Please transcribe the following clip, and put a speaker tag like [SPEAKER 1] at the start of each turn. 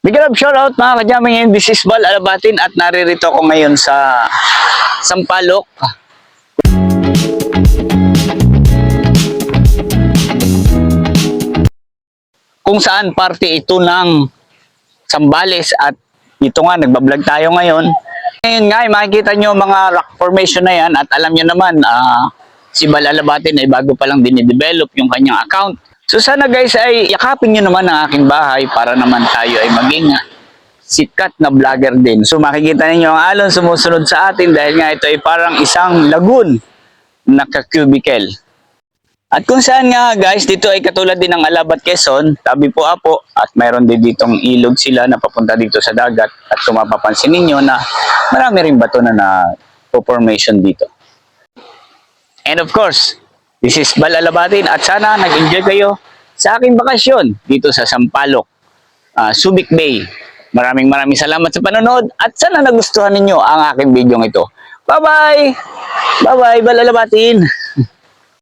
[SPEAKER 1] Big love shoutout mga kadyaming, ngayon this is Bal Alabatin at naririto ako ngayon sa Sampaloc. Kung saan parte ito ng Zambales at ito nga nagbablog tayo ngayon. Ngayon nga makikita nyo mga rock formation na yan at alam nyo naman si Bal Alabatin ay bago pa lang dinidevelop yung kanyang account. So sana guys ay yakapin nyo naman ang aking bahay para naman tayo ay maging sikat na vlogger din. So makikita ninyo ang alon sumusunod sa atin dahil nga ito ay parang isang lagoon na ka-cubicle. At kung saan nga guys, dito ay katulad din ng Alabat, Quezon, tabi po Apo, at mayroon din ditong ilog sila na papunta dito sa dagat. At kung mapapansin ninyo na marami rin bato na formation dito. And of course, this is Bal Alabatin at sana nag-enjoy kayo sa aking bakasyon dito sa Sampaloc, Subic Bay. Maraming salamat sa panonood at sana nagustuhan ninyo ang aking video ito. Bye-bye! Bye-bye, Bal Alabatin!